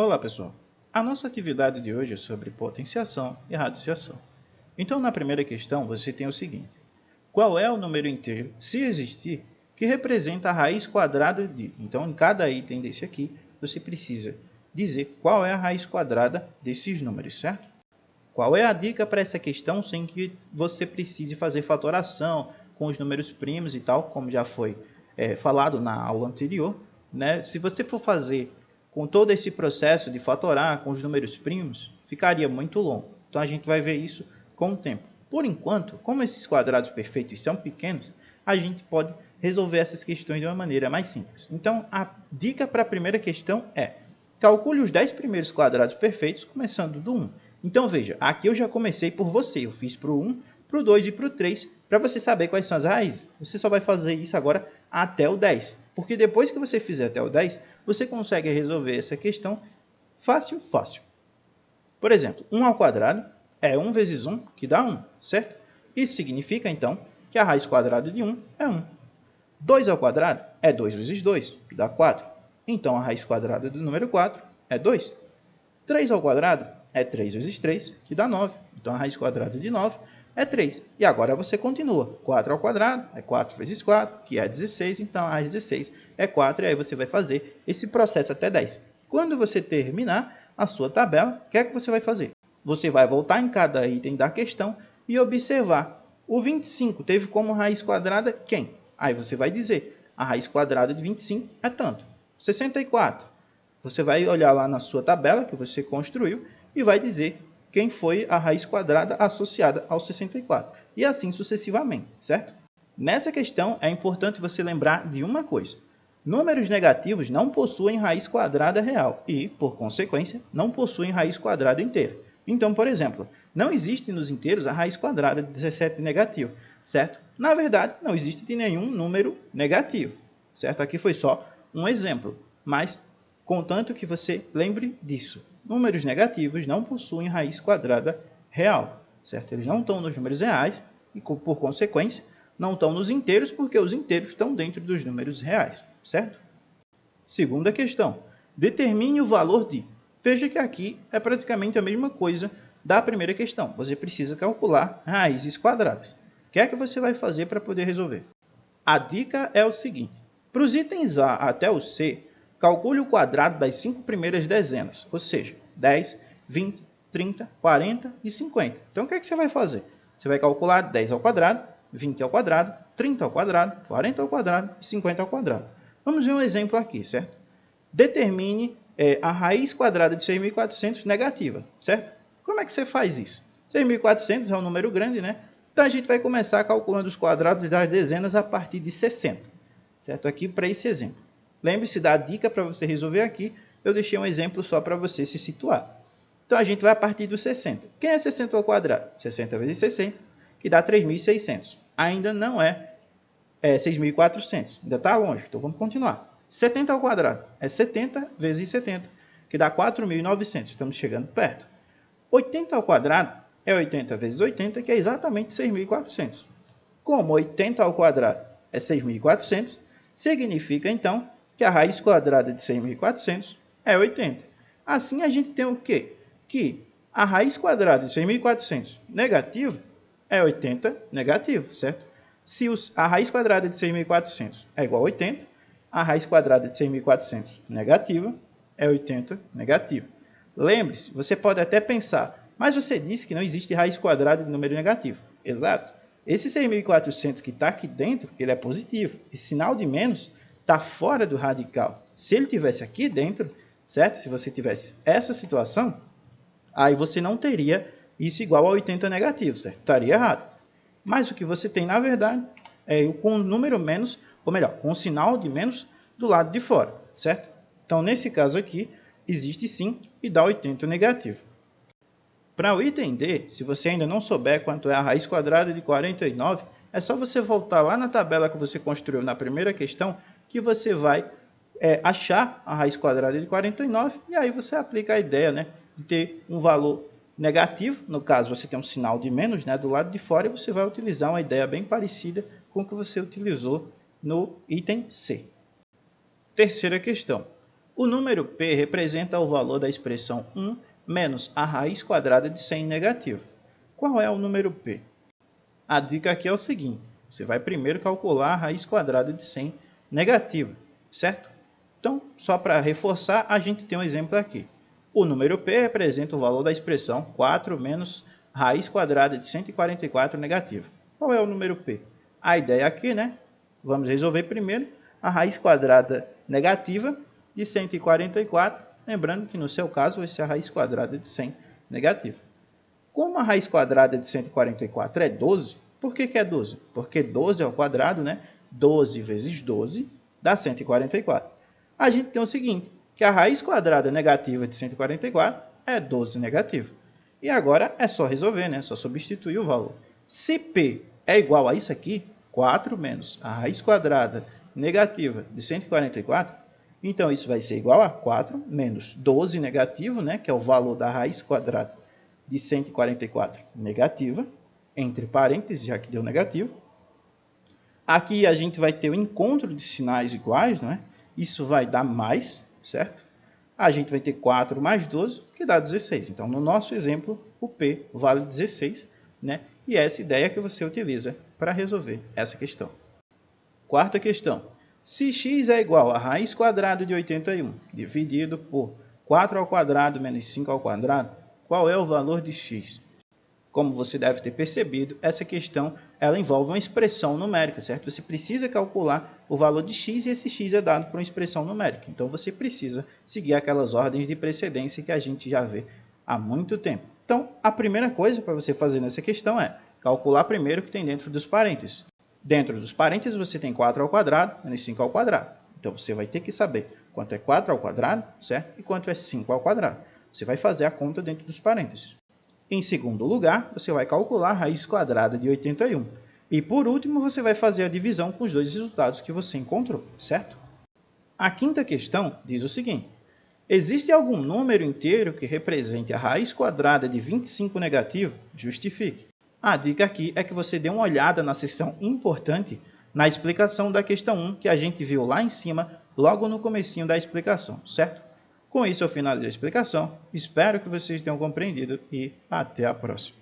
Olá pessoal, a nossa atividade de hoje é sobre potenciação e radiciação. Então na primeira questão você tem o seguinte: qual é o número inteiro, se existir, que representa a raiz quadrada de... Então em cada item desse aqui você precisa dizer qual é a raiz quadrada desses números, certo? Qual é a dica para essa questão sem que você precise fazer fatoração com os números primos e tal, como já foi falado na aula anterior, né? Se você for fazer com todo esse processo de fatorar com os números primos, ficaria muito longo. Então a gente vai ver isso com o tempo. Por enquanto, como esses quadrados perfeitos são pequenos, a gente pode resolver essas questões de uma maneira mais simples. Então a dica para a primeira questão é: calcule os 10 primeiros quadrados perfeitos começando do 1. Então veja, aqui eu já comecei por você, eu fiz para o 1, para o 2 e para o 3, para você saber quais são as raízes. Você só vai fazer isso agora até o 10, porque depois que você fizer até o 10, você consegue resolver essa questão fácil. Por exemplo, 1 ao quadrado é 1 vezes 1, que dá 1, certo? Isso significa, então, que a raiz quadrada de 1 é 1. 2 ao quadrado é 2 vezes 2, que dá 4. Então, a raiz quadrada do número 4 é 2. 3 ao quadrado é 3 vezes 3, que dá 9. Então, a raiz quadrada de 9 é 3. E agora você continua. 4 ao quadrado é 4 vezes 4, que é 16. Então, a raiz 16 é 4. E aí você vai fazer esse processo até 10. Quando você terminar a sua tabela, o que é que você vai fazer? Você vai voltar em cada item da questão e observar. O 25 teve como raiz quadrada quem? Aí você vai dizer, a raiz quadrada de 25 é tanto. 64. Você vai olhar lá na sua tabela que você construiu e vai dizer quem foi a raiz quadrada associada ao 64. E assim sucessivamente, certo? Nessa questão é importante você lembrar de uma coisa. Números negativos não possuem raiz quadrada real e, por consequência, não possuem raiz quadrada inteira. Então, por exemplo, não existe nos inteiros a raiz quadrada de 17 negativo, certo? Na verdade, não existe de nenhum número negativo, certo? Aqui foi só um exemplo, mas contanto que você lembre disso. Números negativos não possuem raiz quadrada real, certo? Eles não estão nos números reais e, por consequência, não estão nos inteiros porque os inteiros estão dentro dos números reais, certo? Segunda questão. Determine o valor de... Veja que aqui é praticamente a mesma coisa da primeira questão. Você precisa calcular raízes quadradas. O que é que você vai fazer para poder resolver? A dica é o seguinte. Para os itens A até o C, calcule o quadrado das 5 primeiras dezenas, ou seja, 10, 20, 30, 40 e 50. Então, o que é que você vai fazer? Você vai calcular 10 ao quadrado, 20 ao quadrado, 30 ao quadrado, 40 ao quadrado e 50 ao quadrado. Vamos ver um exemplo aqui, certo? Determine a raiz quadrada de 6.400 negativa, certo? Como é que você faz isso? 6.400 é um número grande, né? Então, a gente vai começar calculando os quadrados das dezenas a partir de 60, certo? Aqui para esse exemplo. Lembre-se da dica para você resolver aqui. Eu deixei um exemplo só para você se situar. Então, a gente vai a partir do 60. Quem é 60 ao quadrado? 60 vezes 60, que dá 3.600. Ainda não é 6.400. Ainda está longe. Então, vamos continuar. 70 ao quadrado é 70 vezes 70, que dá 4.900. Estamos chegando perto. 80 ao quadrado é 80 vezes 80, que é exatamente 6.400. Como 80 ao quadrado é 6.400, significa, então, que a raiz quadrada de 6.400 é 80. Assim, a gente tem o quê? Que a raiz quadrada de 6.400 negativo é 80 negativo, certo? Se a raiz quadrada de 6.400 é igual a 80, a raiz quadrada de 6.400 negativa é 80 negativo. Lembre-se, você pode até pensar, mas você disse que não existe raiz quadrada de número negativo. Exato. Esse 6.400 que está aqui dentro, ele é positivo. Esse sinal de menos está fora do radical. Se ele tivesse aqui dentro, certo? Se você tivesse essa situação, aí você não teria isso igual a 80 negativo, certo? Estaria errado. Mas o que você tem, na verdade, é com o número menos, ou melhor, com o sinal de menos do lado de fora, certo? Então, nesse caso aqui, existe sim e dá 80 negativo. Para o item D, se você ainda não souber quanto é a raiz quadrada de 49, é só você voltar lá na tabela que você construiu na primeira questão, que você vai achar a raiz quadrada de 49, e aí você aplica a ideia, né, de ter um valor negativo. No caso, você tem um sinal de menos, né, do lado de fora, e você vai utilizar uma ideia bem parecida com o que você utilizou no item C. Terceira questão. O número p representa o valor da expressão 1 menos a raiz quadrada de 100 negativa. Qual é o número p? A dica aqui é o seguinte, você vai primeiro calcular a raiz quadrada de 100 negativa, certo? Então, só para reforçar, a gente tem um exemplo aqui. O número p representa o valor da expressão 4 menos raiz quadrada de 144 negativa. Qual é o número p? A ideia aqui, né? Vamos resolver primeiro a raiz quadrada negativa de 144, lembrando que no seu caso vai ser a raiz quadrada de 100 negativa. Como a raiz quadrada de 144 é 12, por que é 12? Porque 12 ao quadrado, né? 12 vezes 12 dá 144. A gente tem o seguinte, que a raiz quadrada negativa de 144 é 12 negativo. E agora é só resolver, né? Só substituir o valor. Se p é igual a isso aqui, 4 menos a raiz quadrada negativa de 144, então isso vai ser igual a 4 menos 12 negativo, né? Que é o valor da raiz quadrada de 144 negativa, entre parênteses, já que deu negativo. Aqui a gente vai ter o encontro de sinais iguais, não é? Isso vai dar mais, certo? A gente vai ter 4 mais 12, que dá 16. Então, no nosso exemplo, o P vale 16, né? E é essa ideia que você utiliza para resolver essa questão. Quarta questão. Se x é igual a raiz quadrada de 81 dividido por 4 ao quadrado menos 5 ao quadrado, qual é o valor de x? Como você deve ter percebido, essa questão ela envolve uma expressão numérica, certo? Você precisa calcular o valor de x e esse x é dado por uma expressão numérica. Então, você precisa seguir aquelas ordens de precedência que a gente já vê há muito tempo. Então, a primeira coisa para você fazer nessa questão é calcular primeiro o que tem dentro dos parênteses. Dentro dos parênteses, você tem 4 ao quadrado menos 5 ao quadrado. Então, você vai ter que saber quanto é 4 ao quadrado, certo? E quanto é 5 ao quadrado. Você vai fazer a conta dentro dos parênteses. Em segundo lugar, você vai calcular a raiz quadrada de 81. E por último, você vai fazer a divisão com os dois resultados que você encontrou, certo? A quinta questão diz o seguinte. Existe algum número inteiro que represente a raiz quadrada de 25 negativo? Justifique. A dica aqui é que você dê uma olhada na seção importante na explicação da questão 1 que a gente viu lá em cima, logo no comecinho da explicação, certo? Com isso eu finalizo a explicação, espero que vocês tenham compreendido e até a próxima.